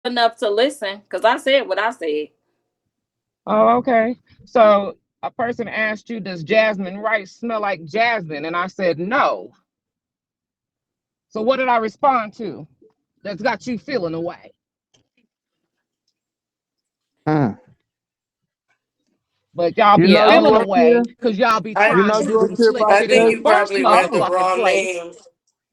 enough to listen because I said what I said. Oh, okay. So a person asked you, does jasmine rice smell like jasmine? And I said no. So what did I respond to? That's got you feeling away. Mm. But y'all You be know Yeah, you feeling up okay. away here. because y'all be I You trying know to you up here inflict by I shit in think the you yourself. first probably read the motherfucking wrong place. name.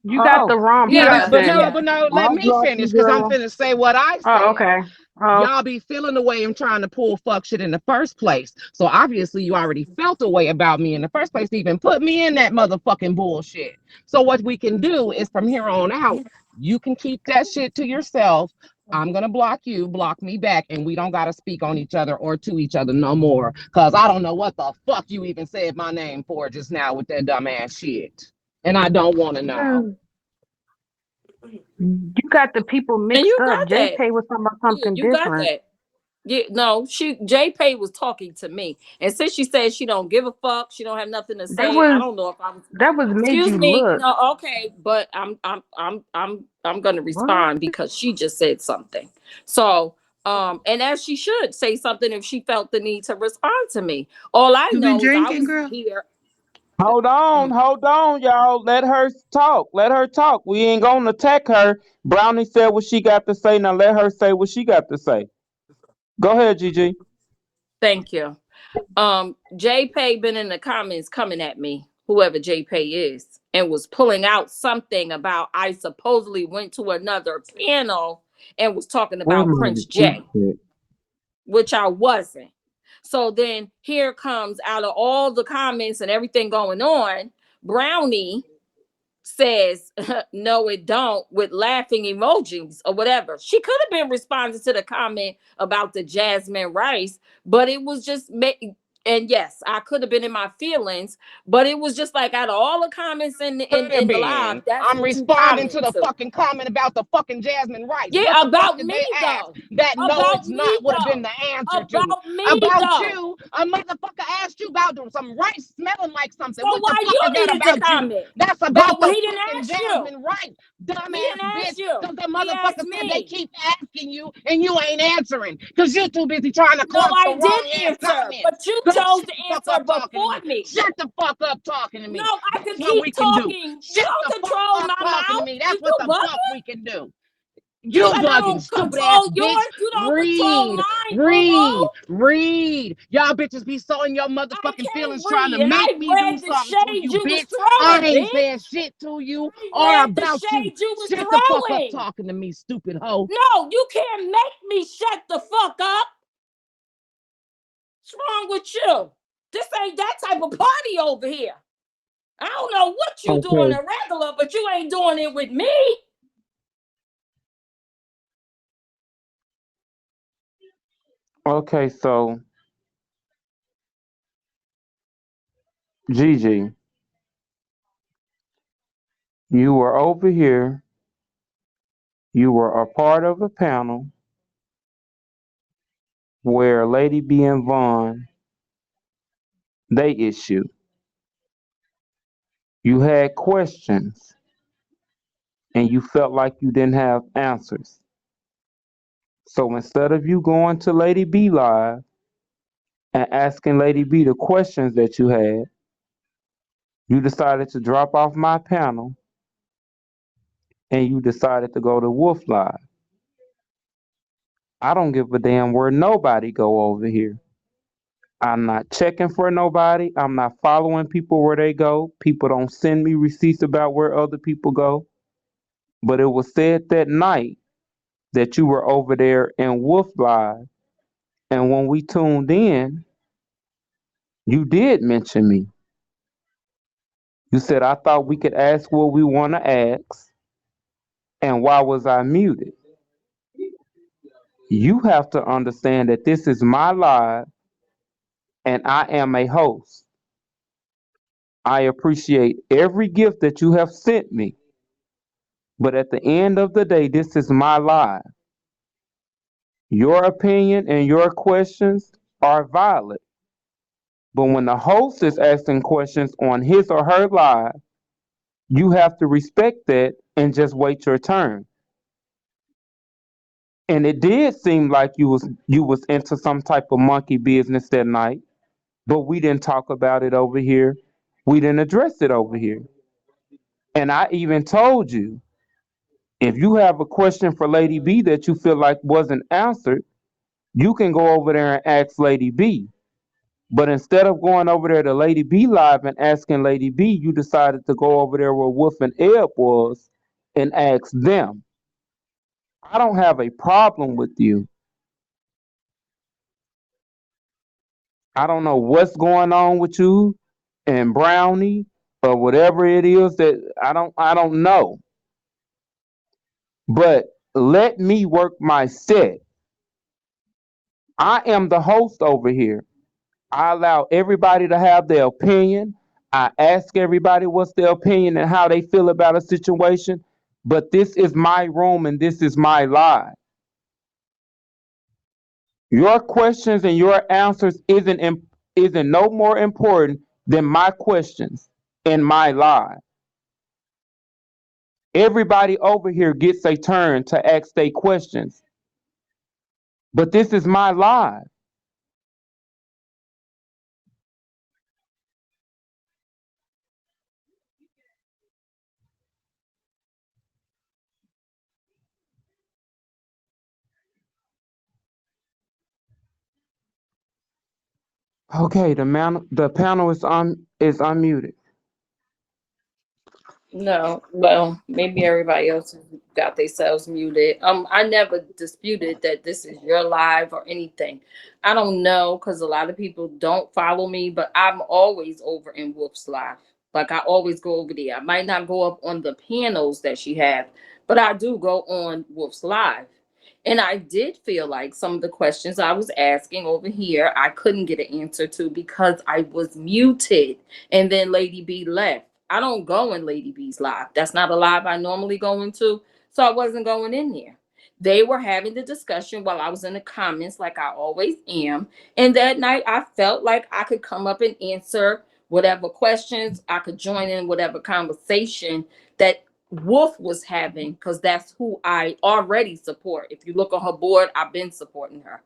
You got Oh, the wrong Yeah, Yeah, but person. no, Yeah. but no, let I'll me drop you, finish because I'm girl. finna say what I Oh, said. okay. Oh, Y'all be feeling the way I'm trying to pull fuck shit in the first place. So obviously you already felt a way about me in the first place to even put me in that motherfucking bullshit. So what we can do is from here on out, you can keep that shit to yourself. I'm gonna block you, block me back, and we don't gotta speak on each other or to each other no more. Cause I don't know what the fuck you even said my name for just now with that dumbass shit. And I don't wanna know. mm, you got the people And mixed you up. got Jay that. Pay was talking about Yeah, something you got different. that. Yeah, no, she J Pay was talking to me. And since she said she don't give a fuck, she don't have nothing to That say. I was don't know if I was that was made excuse you me. look. No, okay, but I'm gonna What? respond because she just said something. So and as she should say something if she felt the need to respond to me. All I You been know is I drinking, was girl? here. Mm. hold on, y'all. Let her talk. Let her talk. We ain't gonna attack her. Brownie said what she got to say. Now let her say what she got to say. Go ahead, Gigi. Thank you. JPay been in the comments coming at me, whoever JPay is, and was pulling out something about I supposedly went to another panel and was talking Where about my Prince Jay, receipts at? which I wasn't. So then here comes out of all the comments and everything going on, Brownie says no it don't with laughing emojis or whatever. She could have been responding to the comment about the jasmine rice, but it was just and yes, I could have been in my feelings, but it was just like out of all the comments in Could have the live, been. that's I'm what you responding to comment the to. fucking comment about the fucking Jasmine Rice. What Yeah, the fuck about did me they ask? though. That no, About it's me not would have been though. the answer to. About me About though. you, a motherfucker asked you about some rice smelling like something. So What the why fuck you is that needed to about you? comment? That's But about when the he didn't fucking ask you. Jasmine Rice, He dumbass didn't bitch. ask you. Because the He asked motherfucker said they me. keep asking you and you ain't answering. Because you're too busy trying to No, clutch the I did wrong ass answer, but comments. you Girl, chose shut to the fuck answer up talking to me. before me. Shut the fuck up talking to No, me. I can That's what keep we can do. talking. You Shut the don't fuck control up my talking to mouth. me. Is That's what you the fuck bugging? we can do. Just You like I bugging, don't stupid ass control bitch. yours, you don't control Read, mine, boo read, boo. read. Y'all bitches be so in your I motherfucking can't feelings trying to read, and make I me do read the something to shade you, you was bitch. I throwing, ain't saying bitch. shit to you I or read the about you. shade you was Shut the fuck up throwing. talking to me, stupid hoe. No, you can't make me shut the fuck up. What's wrong with you? This ain't that type of party over here. I don't know what you doing Okay. a regular, but you ain't doing it with me. Okay, so Gigi, you were over here. You were a part of a panel where Lady B and Vaughn they issue. You had questions and you felt like you didn't have answers. So instead of you going to Lady B live and asking Lady B the questions that you had, you decided to drop off my panel and you decided to go to Wolf Live. I don't give a damn where nobody go over here. I'm not checking for nobody. I'm not following people where they go. People don't send me receipts about where other people go. But it was said that night that you were over there in Wolf Live. And when we tuned in, you did mention me. You said, I thought we could ask what we want to ask. And why was I muted? You have to understand that this is my live and I am a host. I appreciate every gift that you have sent me. But at the end of the day, this is my live. Your opinion and your questions are valid. But when the host is asking questions on his or her live, you have to respect that and just wait your turn. And it did seem like you was into some type of monkey business that night, but we didn't talk about it over here. We didn't address it over here. And I even told you, if you have a question for Lady B that you feel like wasn't answered, you can go over there and ask Lady B. But instead of going over there to Lady B live and asking Lady B, you decided to go over there where Wolf and Ebb was and ask them. I don't have a problem with you. I don't know what's going on with you and Brownie or whatever it is that I don't know. But let me work my set. I am the host over here. I allow everybody to have their opinion. I ask everybody what's their opinion and how they feel about a situation. But this is my room and this is my live. Your questions and your answers isn't no more important than my questions in my live. Everybody over here gets a turn to ask their questions, but this is my live. Okay, the panel is unmuted. No, well, maybe everybody else has got themselves muted. I never disputed that this is your live or anything. I don't know because a lot of people don't follow me, but I'm always over in Wolf's live. Like I always go over there. I might not go up on the panels that she have, but I do go on Wolf's live. And I did feel like some of the questions I was asking over here, I couldn't get an answer to because I was muted. And then Lady B left. I don't go in Lady B's live. That's not a live I normally go into. So I wasn't going in there. They were having the discussion while I was in the comments, like I always am. And that night, I felt like I could come up and answer whatever questions, I could join in whatever conversation that Wolf was having, because that's who I already support. If you look on her board, I've been supporting her.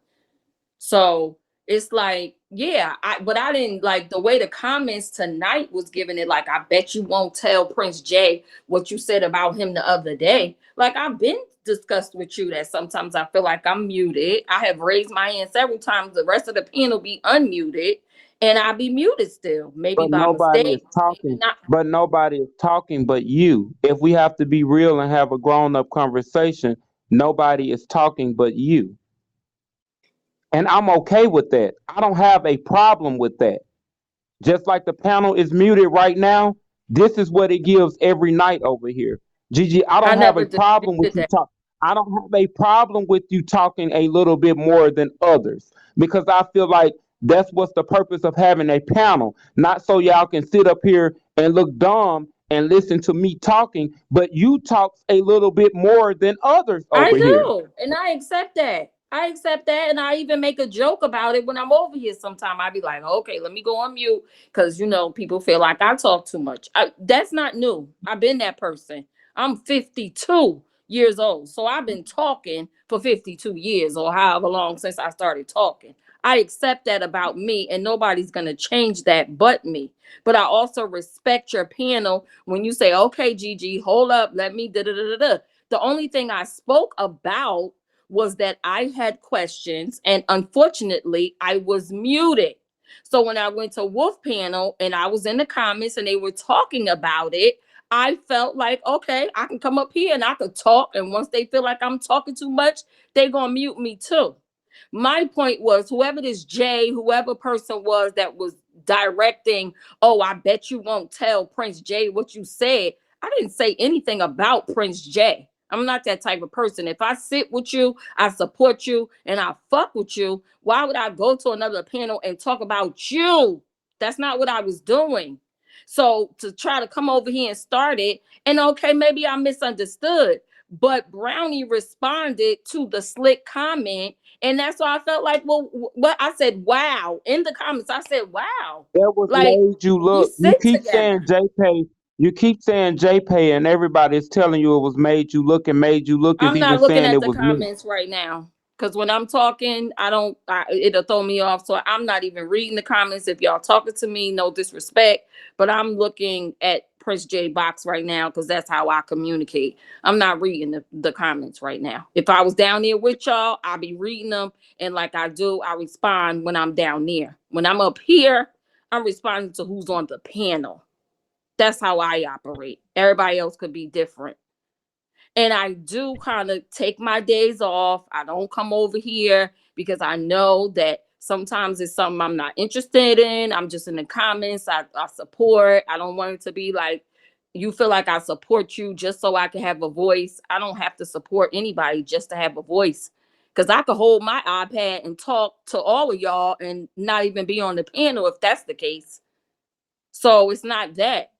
So it's like, yeah, but I didn't like the way the comments tonight was giving it. Like, I bet you won't tell Prince Jay what you said about him the other day. Like, I've been discussed with you that sometimes I feel like I'm muted. I have raised my hand several times. The rest of the panel be unmuted, and I be muted still, maybe But by nobody is mistake, maybe talking. not. But nobody is talking but you. If we have to be real and have a grown up conversation, nobody is talking but you. And I'm okay with that. I don't have a problem with that. Just like the panel is muted right now, this is what it gives every night over here. Gigi, I I don't have never a problem with disputed you that. talk. I don't have a problem with you talking a little bit more than others because I feel like that's what's the purpose of having a panel, not so y'all can sit up here and look dumb and listen to me talking, but you talk a little bit more than others I over here. do, and I accept that. I accept that, and I even make a joke about it when I'm over here. Sometime I be like, "Okay, let me go on mute," because people feel like I talk too much. That's not new. I've been that person. I'm 52 years old, so I've been talking for 52 years or however long since I started talking. I accept that about me, and nobody's gonna change that but me. But I also respect your panel when you say, "Okay, Gigi, hold up, let me da da da da da." The only thing I spoke about was that I had questions, and unfortunately, I was muted. So when I went to Wolf Panel and I was in the comments and they were talking about it, I felt like, okay, I can come up here and I could talk. And once they feel like I'm talking too much, they're going to mute me too. My point was, whoever this Jay, whoever person was that was directing, oh, I bet you won't tell Prince Jay what you said. I didn't say anything about Prince Jay. I'm not that type of person. If I sit with you, I support you, and I fuck with you, why would I go to another panel and talk about you? That's not what I was doing. So to try to come over here and start it, and okay, maybe I misunderstood, but Brownie responded to the slick comment, and that's why I felt like, well, what I said, wow, in the comments, I said, wow, That was like made you we look. You sit keep saying together. JK. You keep saying JPay and everybody is telling you it was made you look is I'm even not looking saying at it the was me. comments right now because when I'm talking, it'll throw me off. So I'm not even reading the comments. If y'all talking to me, no disrespect, but I'm looking at Prince J box right now because that's how I communicate. I'm not reading the comments right now. If I was down there with y'all, I'll be reading them. And like I do, I respond when I'm down there. When I'm up here, I'm responding to who's on the panel. That's how I operate. Everybody else could be different. And I do kind of take my days off. I don't come over here because I know that sometimes it's something I'm not interested in. I'm just in the comments. I support. I don't want it to be like you feel like I support you just so I can have a voice. I don't have to support anybody just to have a voice. Because I could hold my iPad and talk to all of y'all and not even be on the panel if that's the case. So it's not that.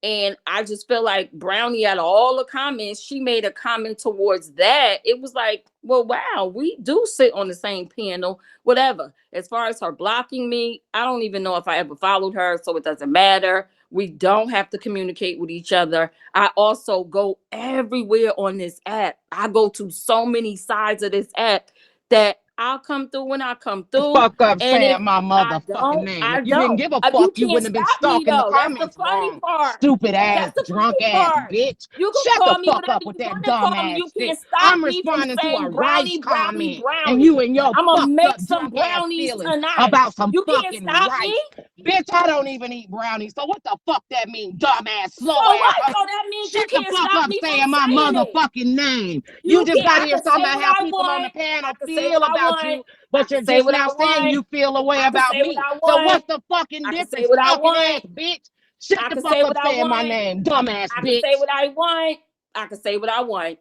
And I just feel like Brownie, out of all the comments, she made a comment towards that. It was like, well, wow, we do sit on the same panel, whatever. As far as her blocking me, I don't even know if I ever followed her, so it doesn't matter. We don't have to communicate with each other. I also go everywhere on this app. I go to so many sides of this app that I'll come through when I come The through. fuck up And if saying my I motherfucking don't, name. If I you didn't don't. give a You fuck, you can't wouldn't have been stop me stalking the though. That's the comments funny long. part. Stupid ass, That's the drunk funny ass part. bitch. You can Shut the call me fuck whatever up with you that want to dumb call me. ass You shit. can't stop I'm me from responding to a saying rice brownie, brownie, comment, and you brownie. and your I'm gonna fucked make up some drunk ass brownies feelings tonight. about some You can't fucking stop me. rice. Bitch, I don't even eat brownies. So what the fuck that mean, dumb ass, So slow ass what? hoe? So that means you Shut the can't fuck stop up me from saying my saying it. motherfucking name. You You just can't. got I here can talking say about what how I people on the want. panel I can say feel what I about you, want. I but can you're say just what now I saying want. you feel a way I can about say what me. I So want. what's the fucking I can say difference, what I talking ass want. bitch? Shut I the can fuck say up what I saying my want. name, dumbass I can say bitch. what I want. I can say what I want.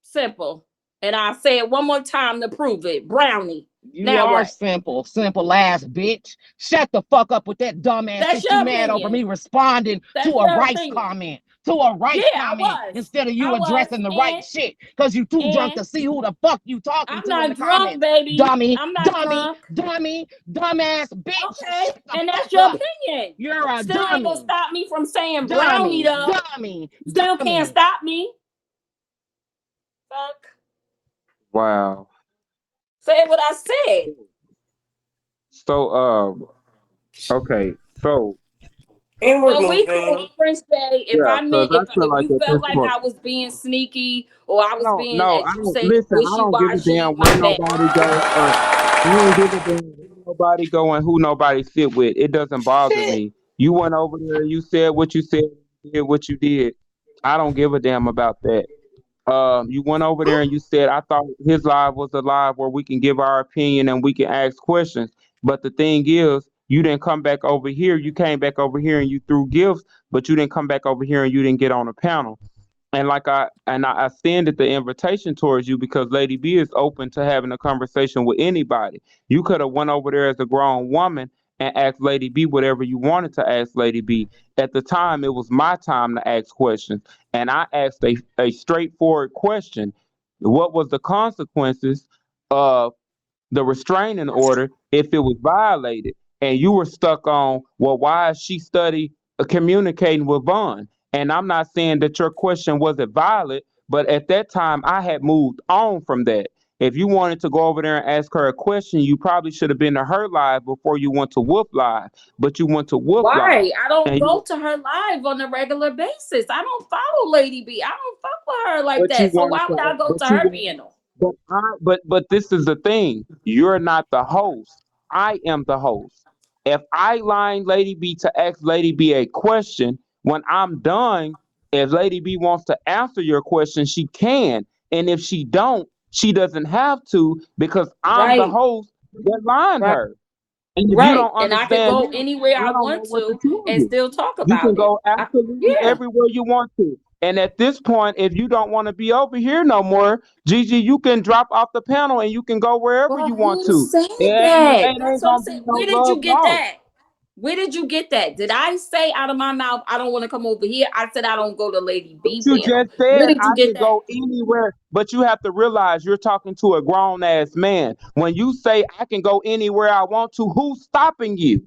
Simple. And I'll say it one more time to prove it. Brownie. You Now are what? simple, simple ass bitch. Shut the fuck up with that dumbass That's shit. You your mad over opinion. me responding to That's a your rice opinion. comment, to a Yeah, rice I comment was. instead of you I was. addressing the right shit because you too drunk And to see who the fuck you talking I'm to in not the drunk, comments. baby. Dummy, I'm not dummy, drunk. dummy, dumbass bitch. Okay. Shut the And fuck that's your up. opinion. You're a Still ain't gonna dummy, stop me from saying brownie dummy, though. dummy, Still can't dummy. stop me. Fuck. Wow. Say what I said. So okay. So But we cool, Prince Day. If yeah, I because meant I feel if like you at felt this like point, I was being sneaky or I I was don't being, know. as I you don't say, listen. I wishy don't give a washy, damn my where bad. nobody go. I don't give a damn where nobody go and who nobody sit with. It doesn't bother me. You went over there. You said what you said. Did what you did. I don't give a damn about that. You went over there and you said, I thought his live was a live where we can give our opinion and we can ask questions. But the thing is, you didn't come back over here. You came back over here and you threw gifts, but you didn't come back over here and you didn't get on a panel. And I extended the invitation towards you because Lady B is open to having a conversation with anybody. You could have went over there as a grown woman and asked Lady B whatever you wanted to ask Lady B. At the time, it was my time to ask questions, and I asked a straightforward question: what was the consequences of the restraining order if it was violated? And you were stuck on, well, why is she study communicating with Vaughn? And I'm not saying that your question wasn't valid, but at that time I had moved on from that. If you wanted to go over there and ask her a question, you probably should have been to her live before you went to Wolf Live. But you went to Wolf Live, Why? I don't and go you to her live on a regular basis. I don't follow Lady B. I don't fuck with her like but you that. So wanted why would to, I go to but you her wanted panel? but this is the thing. You're not the host. I am the host. If I line Lady B to ask Lady B a question, when I'm done, if Lady B wants to answer your question, she can. And if she don't, she doesn't have to because I'm the Right, host that lined right, her. And if you right. don't And I could understand go that, anywhere I I don't know want what to to tell and you. still talk You can about it. go absolutely Yeah. everywhere you want to. And at this point, if you don't want to be over here no more, Gigi, you can drop off the panel and you can go wherever Well, you want who to. said It that? That's ain't what I'm gonna be saying. no Where did love you get lost. that? Where did you get that? Did I say out of my mouth, I don't want to come over here? I said I don't go to Lady But B you panel. just Where said did you I get can that? go anywhere, but you have to realize you're talking to a grown ass man. When you say I can go anywhere I want to, who's stopping you?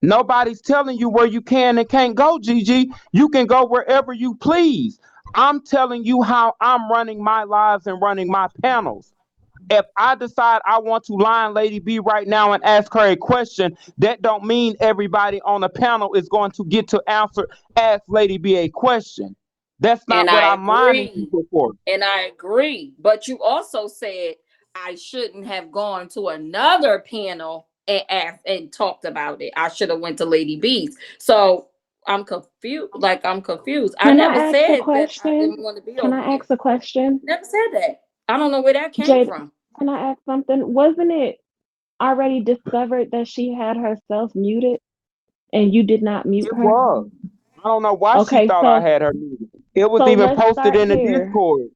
Nobody's telling you where you can and can't go, Gigi. You can go wherever you please. I'm telling you how I'm running my lives and running my panels. If I decide I want to line Lady B right now and ask her a question, that don't mean everybody on the panel is going to get to answer, ask Lady B a question. That's And not what I I'm lining agree. people for. And I agree. But you also said I shouldn't have gone to another panel and asked and talked about it. I should have went to Lady B's. So I'm confused. Like I'm confused. I Can never I ask a said that I question? didn't want to be Can over I here. ask a question? Never said that. I don't know where that came Jade, from. can I ask something? Wasn't it already discovered that she had herself muted and you did not mute It her? was. I don't know why she Okay, thought I had her muted. It was so even let's posted start in the here. Discord.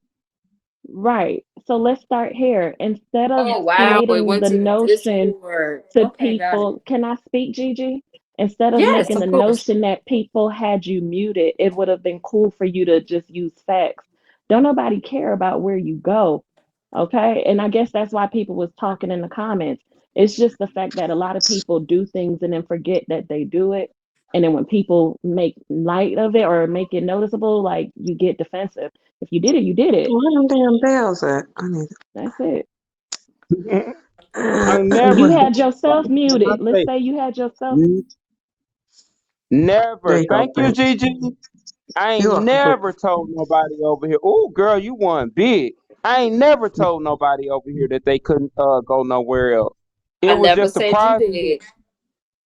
Right. So let's start here. Instead of Oh wow, it creating went the to the notion Discord. to Okay, got it. people, can I speak, Gigi? Instead of Yes, making the of course. notion that people had you muted, it would have been cool for you to just use facts. Don't nobody care about where you go. Okay. And I guess that's why people was talking in the comments. It's just the fact that a lot of people do things and then forget that they do it. And then when people make light of it or make it noticeable, like you get defensive. If you did it, you did it. Where them damn bells at? I need. That's it. I You never did. had yourself I muted. Let's say, say you had yourself. n- There never. you go, Thank you, Prince. Gigi. I ain't You're welcome, never Prince. told nobody over here. Oh, girl, you won big. I ain't never told nobody over here that they couldn't go nowhere else. I It was never just said you surprising that, did.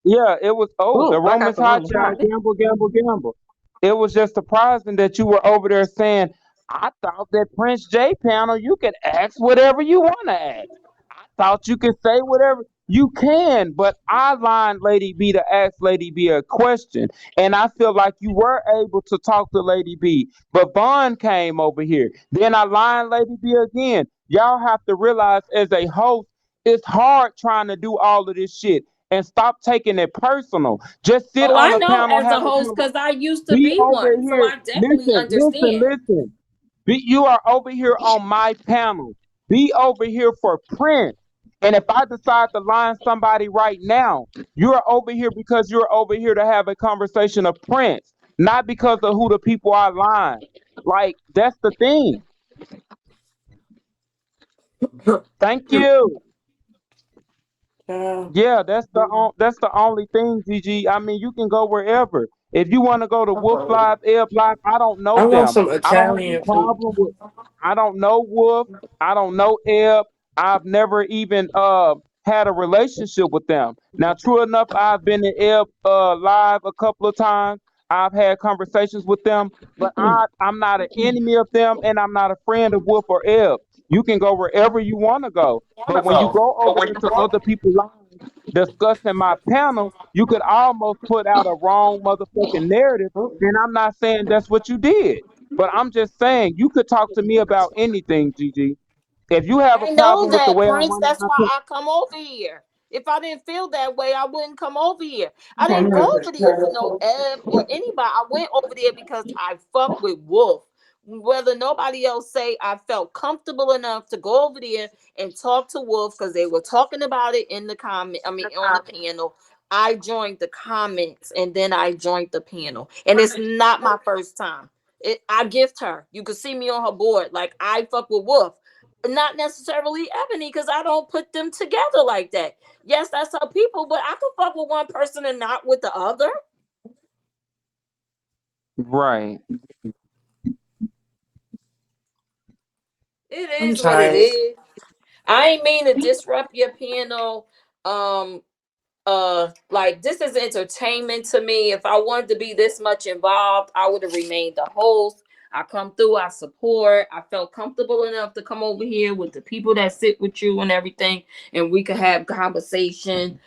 yeah, it was, oh, the Oh, I got Romans the hot Roman child, hot. gamble, gamble, gamble. It was just surprising that you were over there saying, I thought that Prince J panel, you could ask whatever you want to ask. I thought you could say whatever you can, but I lined Lady B to ask Lady B a question. And I feel like you were able to talk to Lady B. But Bond came over here. Then I lined Lady B again. Y'all have to realize as a host, it's hard trying to do all of this shit and stop taking it personal. Just sit Oh, on I a know panel, as a have a host conversation. because I used to Be be over one. So here. I definitely Listen, listen, understand. listen. You are over here on my panel. Be over here for Prince. And if I decide to line somebody right now, you're over here because you're over here to have a conversation of Prince, not because of who the people I line. Like, that's the thing. Thank you. Yeah. Yeah, that's the only thing, Gigi. I mean, you can go wherever. If you want to go to Wolf Live, Ebb Live, I don't I know want them. some I don't have a Italian food. problem with. I don't know Wolf. I don't know Ebb. I've never even had a relationship with them. Now, true enough, I've been in Ebb Live a couple of times. I've had conversations with them, but I'm not an enemy of them, and I'm not a friend of Wolf or Ebb. You can go wherever you want to go, but when you go over there to other people's lives discussing my panel, you could almost put out a wrong motherfucking narrative. And I'm not saying that's what you did, but I'm just saying you could talk to me about anything, Gigi. If you have a I know problem with the that, way I'm Prince. running That's my why panel, I come over here. If I didn't feel that way, I wouldn't come over here. I didn't go over there for no Eb or anybody. I went over there because I fuck with Wolf. Whether nobody else say I felt comfortable enough to go over there and talk to Wolf because they were talking about it in the comment. I mean, on the panel. I joined the comments and then I joined the panel, and it's not my first time. I gift her. You can see me on her board. Like I fuck with Wolf, not necessarily Ebony, because I don't put them together like that. Yes, that's her people, but I can fuck with one person and not with the other. right? It I'm is what it tired. is. I ain't mean to disrupt your panel. Um, like this is entertainment to me. If I wanted to be this much involved, I would have remained the host. I come through, I support. I felt comfortable enough to come over here with the people that sit with you and everything, and we could have conversation.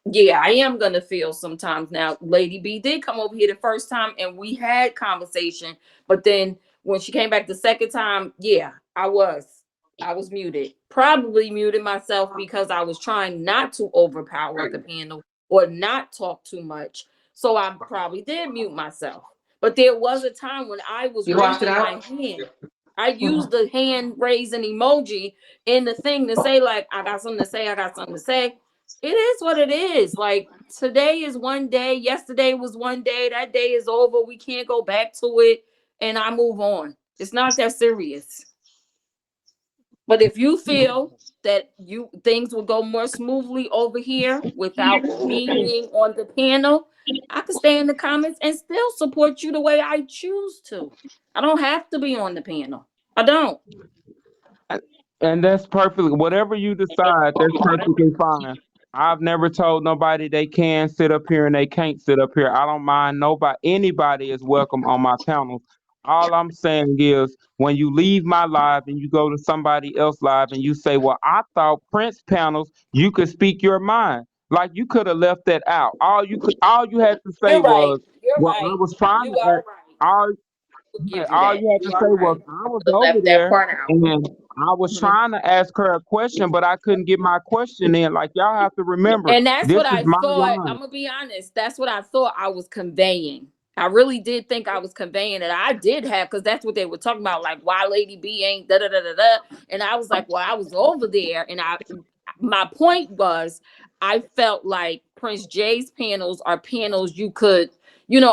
Yeah, I am gonna feel sometimes now. Lady B did come over here the first time and we had conversation, but then when she came back the second time, yeah, I was muted. Probably muted myself because I was trying not to overpower the panel or not talk too much. So I probably did mute myself. But there was a time when I was You washed it raising my out? hand. I used the hand raising emoji in the thing to say, like, I got something to say, I got something to say. It is what it is. Like today is one day, yesterday was one day, that day is over. We can't go back to it and I move on. It's not that serious. But if you feel that you things will go more smoothly over here without me being on the panel, I could stay in the comments and still support you the way I choose to. I don't have to be on the panel. I don't. And that's perfectly whatever you decide, that's perfectly fine. I've never told nobody they can sit up here and they can't sit up here. I don't mind nobody, anybody is welcome on my panels. All I'm saying is when you leave my live and you go to somebody else live and you say, well, I thought Prince panels, you could speak your mind. Like you could have left that out. All you had to say You're right. was, You're well, I right. was trying You to are act. right. All I'll yeah, give you all that. you had You to are say was right. I I was could have over left that there part out. and I was Mhm. trying to ask her a question, but I couldn't get my question in. Like y'all have to remember, And that's this what is I my thought. line. I'm gonna be honest. That's what I thought I was conveying. I really did think I was conveying that I did have, because that's what they were talking about. Like, why Lady B ain't da da da da da. And I was like, well, I was over there, and my point was, I felt like Prince Jay's panels are panels you could,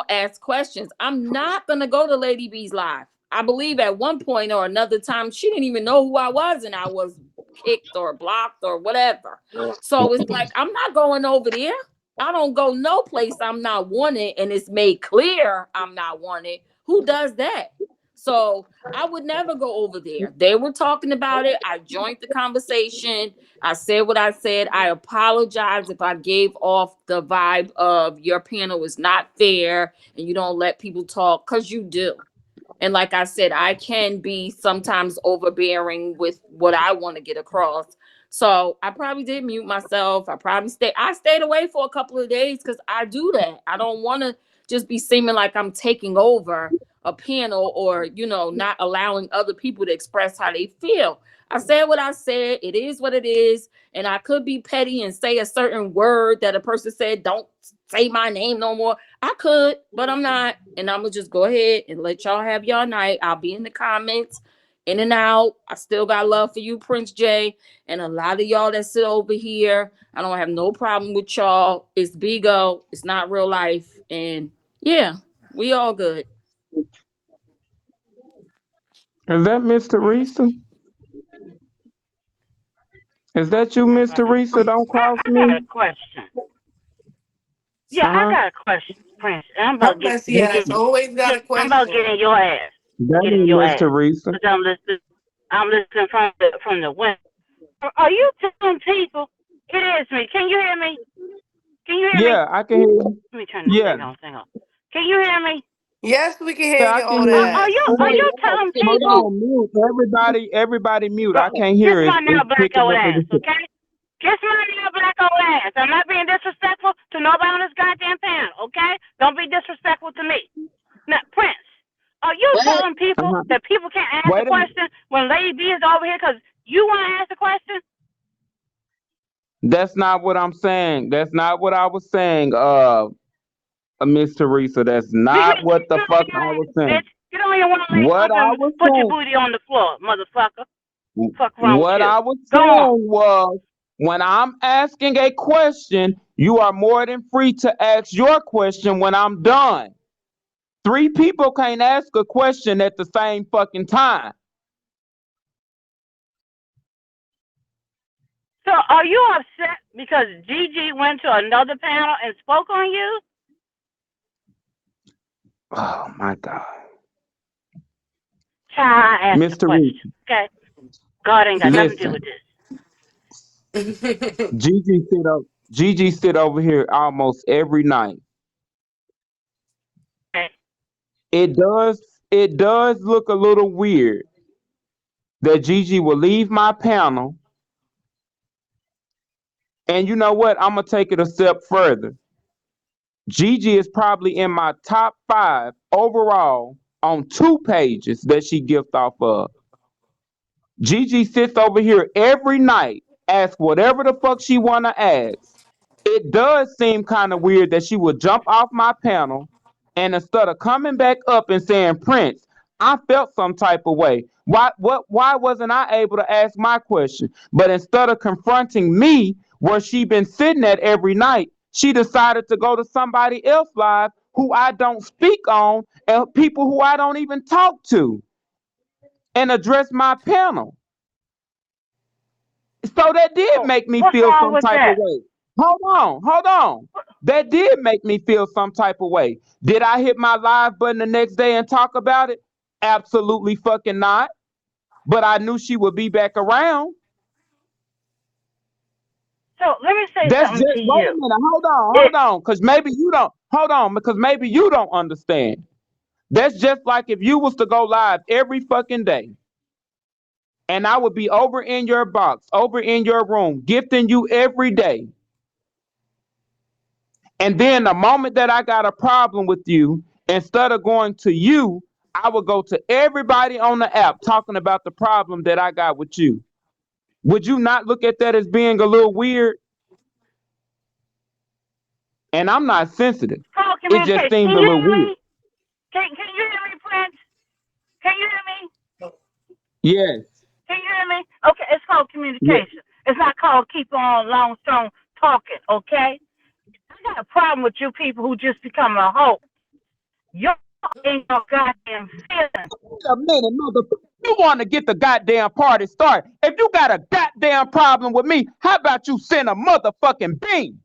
ask questions. I'm not gonna go to Lady B's live. I believe at one point or another time she didn't even know who I was, and I was kicked or blocked or whatever. So it's like I'm not going over there. I don't go no place I'm not wanted, and it's made clear I'm not wanted. Who does that? So I would never go over there. They were talking about it. I joined the conversation. I said what I said. I apologize if I gave off the vibe of your panel is not fair and you don't let people talk, because you do. And like I said, I can be sometimes overbearing with what I want to get across. So I probably did mute myself. I stayed away for a couple of days because I do that. I don't want to just be seeming like I'm taking over a panel, or, not allowing other people to express how they feel. I said what I said. It is what it is. And I could be petty and say a certain word that a person said, don't say my name no more. I could, but I'm not. And I'm gonna just go ahead and let y'all have y'all night. I'll be in the comments, in and out. I still got love for you, Prince Jay, and a lot of y'all that sit over here. I don't have no problem with y'all. It's Bigo. It's not real life. And yeah, we all good. Is that Miss Teresa? Is that you, Miss Teresa? Don't cross I got a me. question. Yeah, I Uh-huh. got a question, Prince. And I'm Her about messy ass always got a I'm about question. getting your ass, That getting ain't your Miss ass. Teresa. Cause I'm listening from the window. Are you telling people? It is me. Can you hear me? Can you hear me? Yeah, I can hear you. Let me turn this Yeah, thing on. Thing on. Can you hear me? Yes, we can hear yeah, I your can old hear Are, you. are ass. you are you telling Hold people? on, mute. Everybody mute. I can't Kiss hear it. my It's now black picking old up ass, everything. okay? Kiss my now black old ass. I'm not being disrespectful to nobody on this goddamn panel, okay? Don't be disrespectful to me. Now, Prince, are you telling people Uh-huh. that people can't ask a Wait a minute. question when Lady B is over here because you want to ask a question? That's not what I'm saying. That's not what I was saying, Miss Teresa. That's not what the Get on fuck your I was ass, saying. bitch. Get on your one leg What up I and was put your saying, booty on the floor, motherfucker. Fuck wrong with what you? I was Go on. saying was, when I'm asking a question, you are more than free to ask your question when I'm done. Three people can't ask a question at the same fucking time. So are you upset because Gigi went to another panel and spoke on you? Oh my God. Child, I asked a Miss Teresa, question. Okay? God ain't got nothing to do listen. with this. Gigi sit over here almost every night. Okay? It does look a little weird that Gigi will leave my panel, and you know what? I'm gonna take it a step further. Gigi is probably in my top 5 overall on 2 pages that she gift off of. Gigi sits over here every night, ask whatever the fuck she wanna ask. It does seem kind of weird that she would jump off my panel and instead of coming back up and saying, Prince, I felt some type of way. Why wasn't I able to ask my question? But instead of confronting me where she been sitting at every night, she decided to go to somebody else live who I don't speak on and people who I don't even talk to and address my panel. So that did So make me what's feel wrong some with type of that? way. Hold on. That did make me feel some type of way. Did I hit my live button the next day and talk about it? Absolutely fucking not. But I knew she would be back around. So let me say That's something just to wait a you. minute. It, Hold on, because maybe you don't. Hold on, because maybe you don't understand. That's just like if you was to go live every fucking day, and I would be over in your box, over in your room, gifting you every day. And then the moment that I got a problem with you, instead of going to you, I would go to everybody on the app talking about the problem that I got with you. Would you not look at that as being a little weird? And I'm not sensitive. call It just communication. seemed Can a you little hear weird. me? Can you hear me, Prince? Can you hear me? Yes. Can you hear me? Okay, it's called Yeah. communication. It's not called keep on long strong talking, okay? I got a problem with you people who just become a hoe. You're in your goddamn feelings. Wait a minute, motherfucker. You want to get the goddamn party started. If you got a goddamn problem with me, how about you send a motherfucking bean?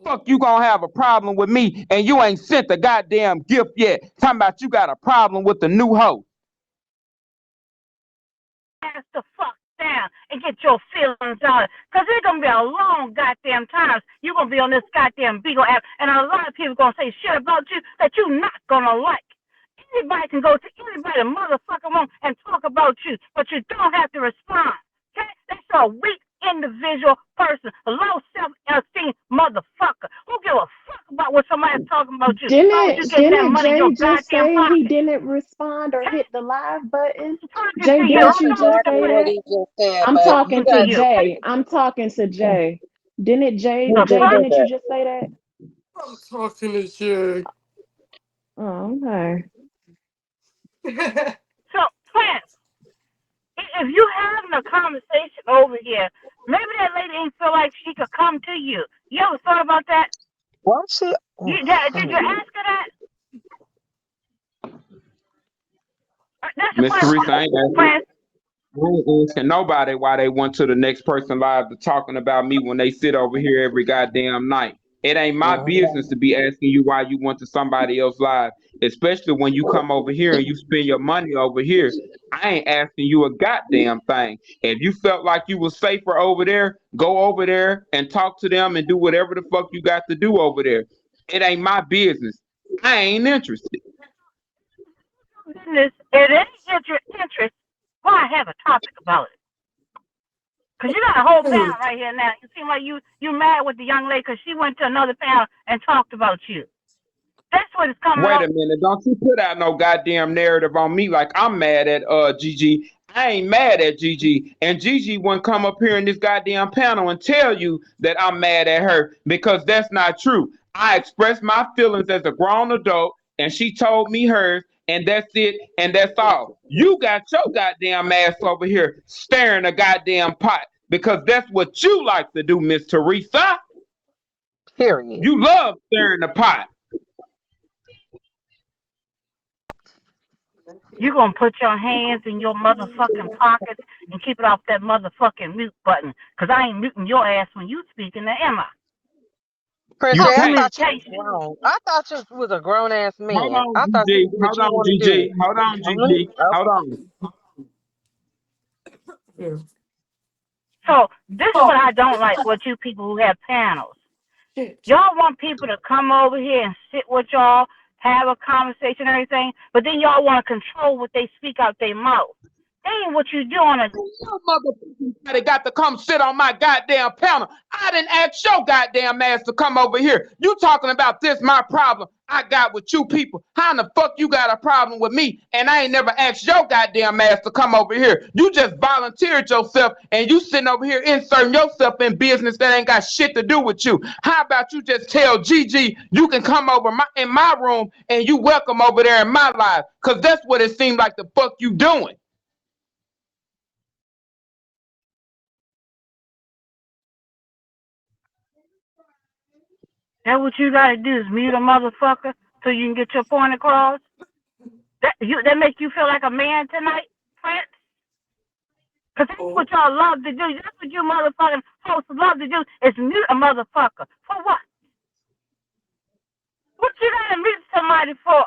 Fuck, you gonna have a problem with me and you ain't sent the goddamn gift yet. Talking about you got a problem with the new host. Ass the fuck down and get your feelings out. Because it's going to be a long goddamn time. You're going to be on this goddamn Bigo app, and a lot of people going to say shit about you that you're not going to like. Anybody can go to anybody motherfucker room and talk about you, but you don't have to respond. Okay? That's a weak individual person, a low self-esteem motherfucker. Who give a fuck about what somebody's talking about you? As long as you getting that Didn't money in Jay your just goddamn say he pocket. didn't respond or Okay? hit the live button? I'm talking Jay, to you. didn't That's I'm you talking just to exactly say what Prince. that? he just said, I'm but I'm you talking talking to to got you. Jay. I'm talking to Jay. Didn't he The Jay, just fuck? didn't you said just say that? I'm talking to Jay. Oh, okay. So, Prince, if you having a conversation over here, maybe that lady ain't feel like she could come to you. You ever thought about that? why she Did you ask her that? That's the Miss question, Teresa, Prince. I ain't asking nobody why they went to the next person live to talking about me when they sit over here every goddamn night. It ain't my business to be asking you why you went to somebody else live, especially when you come over here and you spend your money over here. I ain't asking you a goddamn thing. If you felt like you was safer over there, go over there and talk to them and do whatever the fuck you got to do over there. It ain't my business. I ain't interested. Goodness, it ain't your interest. Why have a topic about it? Cause you got a whole panel right here now. You seem like you mad with the young lady because she went to another panel and talked about you. That's what it's coming Wait on. a minute, don't you put out no goddamn narrative on me like I'm mad at Gigi. I ain't mad at Gigi. And Gigi wouldn't come up here in this goddamn panel and tell you that I'm mad at her because that's not true. I expressed my feelings as a grown adult and she told me hers, and that's it, and that's all. You got your goddamn ass over here staring a goddamn pot because that's what you like to do, Miss Teresa. period. You love staring the pot. You gonna put your hands in your motherfucking pockets and keep it off that motherfucking mute button. Cause I ain't muting your ass when you speaking, now am I? Prince You Call Jay, I can't. thought you was communication. grown. I thought you was a grown ass Hold man. on, I thought you GG. could do what Hold you on, want to do. GG. Hold on, GG. Hold on. So this is what I don't like with you people who have panels. Y'all want people to come over here and sit with y'all, have a conversation and everything, but then y'all want to control what they speak out their mouth. That ain't what you do on a You motherfucking got to come sit on my goddamn panel. I didn't ask your goddamn ass to come over here. You talking about this, my problem I got with you people. How in the fuck you got a problem with me? And I ain't never asked your goddamn ass to come over here. You just volunteered yourself and you sitting over here inserting yourself in business that ain't got shit to do with you. How about you just tell Gigi you can come over in my room and you welcome over there in my life? Cause that's what it seemed like the fuck you doing. That what you gotta do is mute a motherfucker so you can get your point across. That make you feel like a man tonight, Prince? Cause that's what y'all love to do. That's what you motherfucking hosts love to do is mute a motherfucker. For what? What you gotta mute somebody for?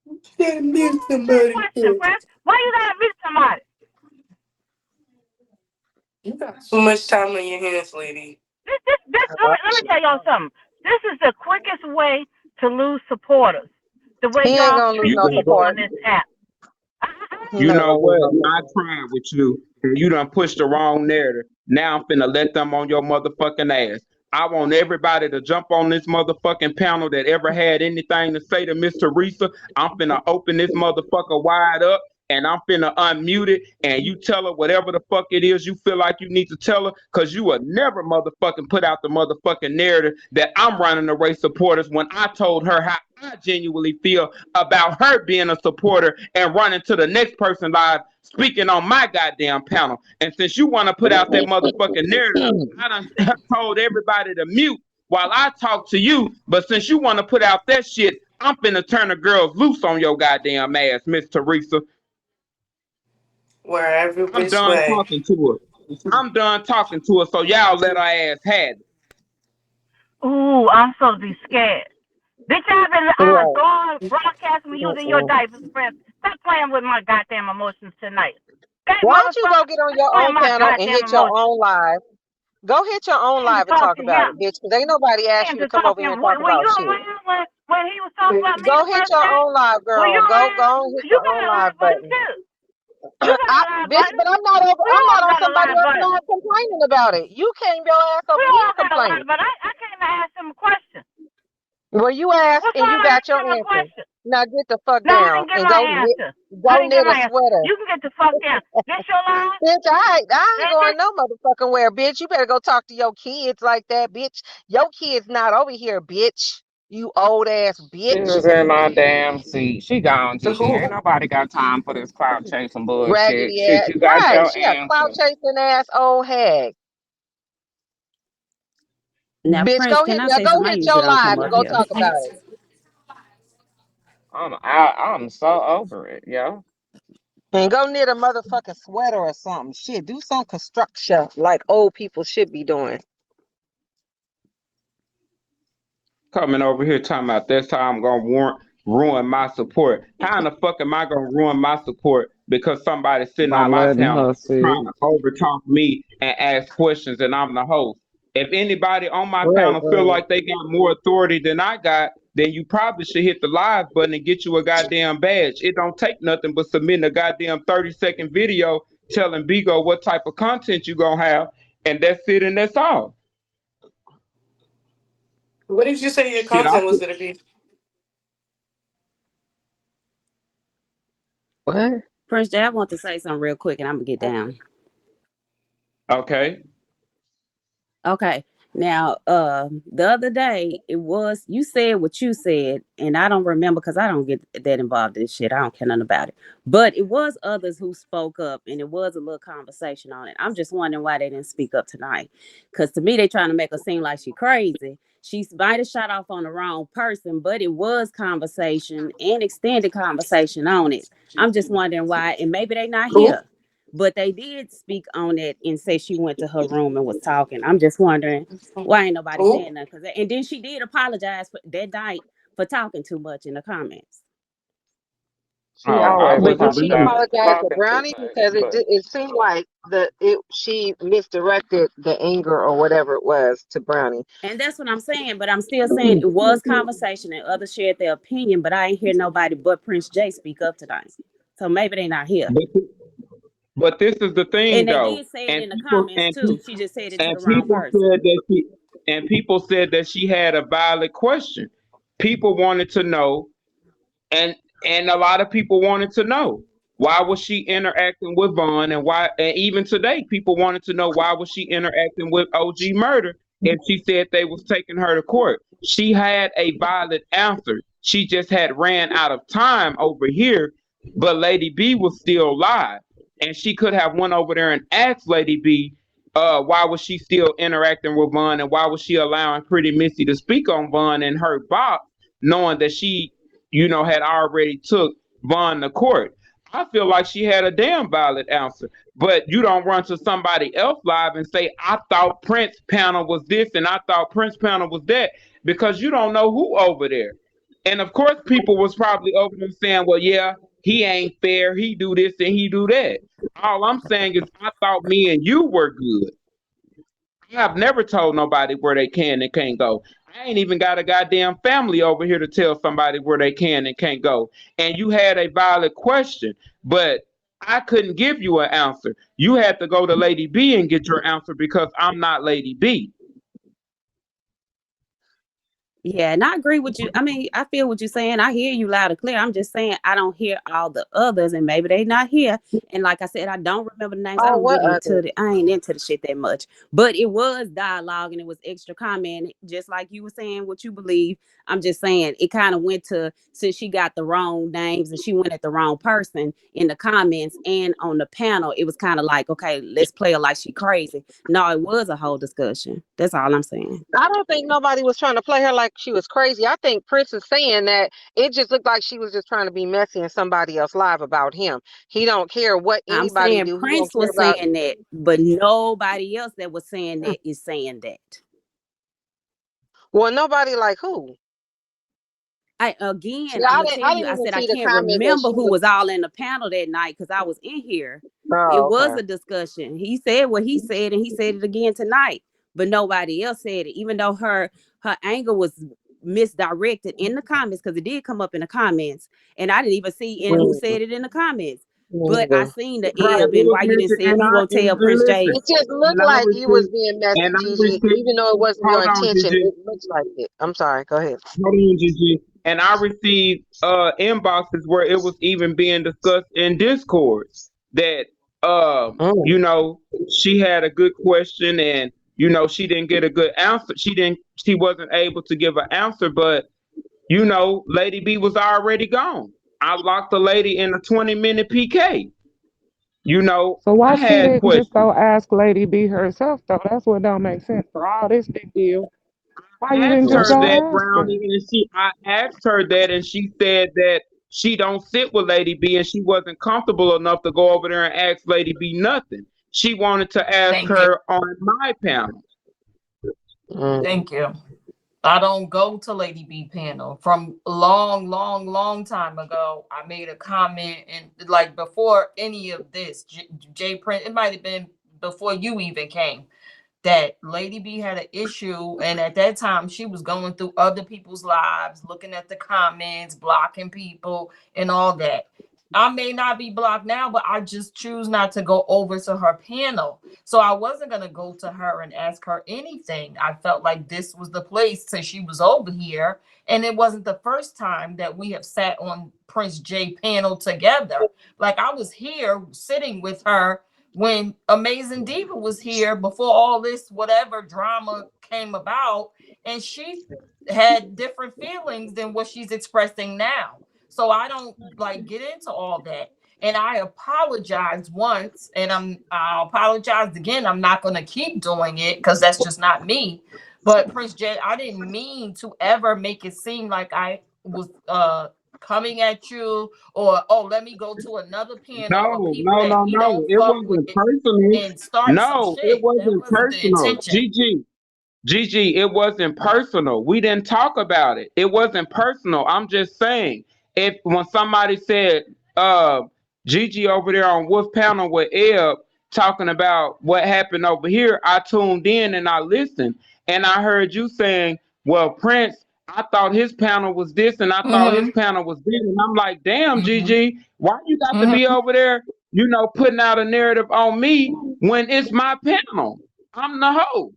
You gotta mute Answer that somebody question, for. Prince. Why you gotta mute somebody? You got so much time on your hands, lady. Let me tell y'all something. This is the quickest way to lose supporters. The way He ain't y'all gonna lose treat You no know people what? on support. this app. He You not know gonna lose what? no I support. tried with you, and you done pushed the wrong narrative. Now I'm finna let them on your motherfucking ass. I want everybody to jump on this motherfucking panel that ever had anything to say to Miss Teresa. I'm finna open this motherfucker wide up, and I'm finna unmute it, and you tell her whatever the fuck it is you feel like you need to tell her, cause you will never motherfucking put out the motherfucking narrative that I'm running the race supporters when I told her how I genuinely feel about her being a supporter and running to the next person live speaking on my goddamn panel. And since you want to put out that motherfucking narrative, I done told everybody to mute while I talk to you. But since you want to put out that shit, I'm finna turn the girls loose on your goddamn ass, Miss Teresa. Wherever I'm which done way. talking to her. I'm done talking to her, so y'all let her ass have it. Ooh, I'm supposed to be scared. Bitch, I've been Right. going broadcasting with you in your Mm-mm. diapers, Prince. Stop playing with my goddamn emotions tonight. Okay, Why don't you go motherfucker? get on Stop your playing own my panel and goddamn hit your emotions. own live? Go hit your own I came to live and talk talk to about it, him. bitch. Because ain't nobody I asked came you to to come talk over to here and him. talk Were about you shit. around when he was talking about me Go the hit first your day? own live, Were you girl. Go around? and hit You your got own a live live button button. too. You got a live Bitch, button. but I'm not over. We I'm all not on got a somebody live else's button. live complaining about it. You came your ass We over here all got a complaining. live button. I came to ask him a question. Well, you asked What's and wrong you with got your asking him a answer. question? Now get the fuck No, I down didn't get and my go knit, answer. I go didn't get knit a my answer. sweater. You can get the fuck down. This your line? Bitch, I ain't Is going it? no motherfucking where, bitch. You better go talk to your kids like that, bitch. Your kids not over here, bitch. You old ass She bitch. was in my damn seat. She gone, To TT. Ain't who? nobody got time for this cloud chasing bullshit. Raggedy Shit, ass. you got Right. your She a clout answer. chasing ass old hag. Now, Bitch, Prince, go can hit I now say go something? I hit usually your don't come live and up go here. talk about it. I'm so over it, yo. And go knit a motherfucking sweater or something. Shit, do some construction like old people should be doing. Coming over here talking about that's how I'm gonna ruin my support. How in the fuck am I gonna ruin my support because somebody's sitting By on my letting panel her trying see. to overtalk me and ask questions and I'm the host? If anybody on my Right, panel feel right. like they got more authority than I got, then you probably should hit the live button and get you a goddamn badge. It don't take nothing but submitting a goddamn 30-second video telling Bigo what type of content you gonna have, and that's it and that's all. What did you say your Shit, I content was gonna be? What? Prince Jay, I want to say something real quick and I'm going to get down. okay. Okay. Now, the other day it was you said what you said, and I don't remember because I don't get that involved in shit. I don't care nothing about it. But it was others who spoke up, and it was a little conversation on it. I'm just wondering why they didn't speak up tonight. Because to me, they trying to make her seem like she crazy. She might have shot off on the wrong person, but it was conversation and extended conversation on it. I'm just wondering why, and maybe they not Who? here. But they did speak on it and say she went to her room and was talking. I'm just wondering why ain't nobody Who? saying nothing? And then she did apologize for that night for talking too much in the comments. She Oh, I always But did wasn't she really. apologizing for apologize to talking too Brownie? much, Because but it seemed like she misdirected the anger or whatever it was to Brownie. And that's what I'm saying. But I'm still saying it was conversation and others shared their opinion, but I ain't hear nobody but Prince Jay speak up tonight. So maybe they not here. But, but this is the thing And they though, did say it and in the people comments and too. people She just said it to and the wrong people person. said that she and people said that she had a valid question. People wanted to know, and a lot of people wanted to know why was she interacting with Vaughn, and why, and even today people wanted to know why was she interacting with OG Murder, and she said they was taking her to court. She had a valid answer. She just had ran out of time over here, but Lady B was still live, and she could have went over there and asked Lady B, Why was she still interacting with Vaughn, and why was she allowing Pretty Missy to speak on Vaughn in her box, knowing that she, had already took Vaughn to court? I feel like she had a damn valid answer. But you don't run to somebody else live and say, I thought Prince panel was this and I thought Prince panel was that, because you don't know who over there. And of course people was probably over there saying, well, yeah, he ain't fair, he do this and he do that. All I'm saying is I thought me and you were good. I have never told nobody where they can and can't go. I ain't even got a goddamn family over here to tell somebody where they can and can't go. And you had a valid question, but I couldn't give you an answer. You had to go to Lady B and get your answer because I'm not Lady B. Yeah, and I agree with you. I mean, I feel what you're saying. I hear you loud and clear. I'm just saying I don't hear all the others, and maybe they not here. And like I said, I don't remember the names. I Oh, don't what get other? into the. I ain't into the shit that much. But it was dialogue and it was extra comment, just like you were saying what you believe. I'm just saying it kind of went to, since she got the wrong names and she went at the wrong person in the comments and on the panel. It was kind of like, okay, let's play her like she crazy. No, it was a whole discussion. That's all I'm saying. I don't think nobody was trying to play her like she was crazy. I think Prince is saying that it just looked like she was just trying to be messy in somebody else live about him. He don't care what I'm anybody saying do. He don't Prince care was about. saying that, but nobody else that was saying that is saying that. Well, nobody like who? See, I'm I gonna didn't. tell I you, didn't I even said I see the can't comment that remember she who was. was all in the panel that night because I was in here. It Oh, was okay. a discussion. He said what he said, and he said it again tonight, but nobody else said it. Even though her anger was misdirected in the comments, because it did come up in the comments, and I didn't even see in who Mm, said it in the comments. But I neither. seen the Right. Eb It and was why you didn't mentioned say you won't tell and Prince J. listen, It just and looked I like you was received being and messy, I Gigi. received Even though it wasn't your hold on, intention, Gigi. it looks like it. I'm sorry. Go ahead. Hold on, Gigi. And I received inboxes where it was even being discussed in Discord that Mm. she had a good question and she didn't get a good answer. She wasn't able to give an answer, but Lady B was already gone. I locked the lady in a 20-minute PK. So why I she had didn't just questions. go ask Lady B herself though? That's what don't make sense. For all this big deal, why you didn't Asked just her That's go that, ask her? Brownie, and I asked her that, and she said that she don't sit with Lady B, and she wasn't comfortable enough to go over there and ask Lady B nothing. She wanted to ask Thank you. her on my panel. mm. Thank you. I don't go to Lady B panel. From long, long, long time ago, I made a comment, and like before any of this, Jay Prince, it might have been before you even came, that Lady B had an issue, and at that time she was going through other people's lives, looking at the comments, blocking people, and all that. I may not be blocked now, but I just choose not to go over to her panel. So I wasn't gonna go to her and ask her anything. I felt like this was the place since she was over here, and it wasn't the first time that we have sat on Prince J panel together. Like I was here sitting with her when Amazing Diva was here before all this whatever drama came about, and she had different feelings than what she's expressing now. So I don't like get into all that. And I apologized once, and I'll apologize again. I'm not gonna keep doing it because that's just not me. But Prince Jay, I didn't mean to ever make it seem like I was coming at you, or oh, let me go to another panel of No, people no, that no, he no. don't It fuck with wasn't personal. and start some No, it shit. That wasn't wasn't the personal. intention. Gigi, it wasn't personal. We didn't talk about it. It wasn't personal. I'm just saying, if when somebody said, uh, Gigi over there on Wolf Panel with Eb talking about what happened over here, I tuned in and I listened. And I heard you saying, well, Prince, I thought his panel was this and I thought his Mm-hmm. panel was this. And I'm like, damn, Mm-hmm. Gigi, why you got to be Mm-hmm. over there, putting out a narrative on me when it's my panel? I'm the host.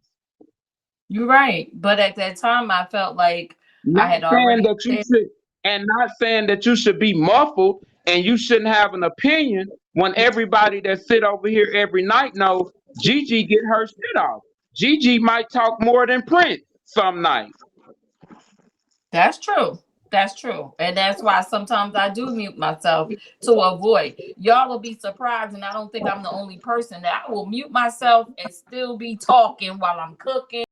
You're right. But at that time, I felt like I Not had saying already that you said, should, and not saying that you should be muffled and you shouldn't have an opinion when everybody that sit over here every night knows Gigi get her shit off. Gigi might talk more than Prince some nights. that's true. That's true. And that's why sometimes I do mute myself to avoid. Y'all will be surprised, and I don't think I'm the only person that I will mute myself and still be talking while I'm cooking.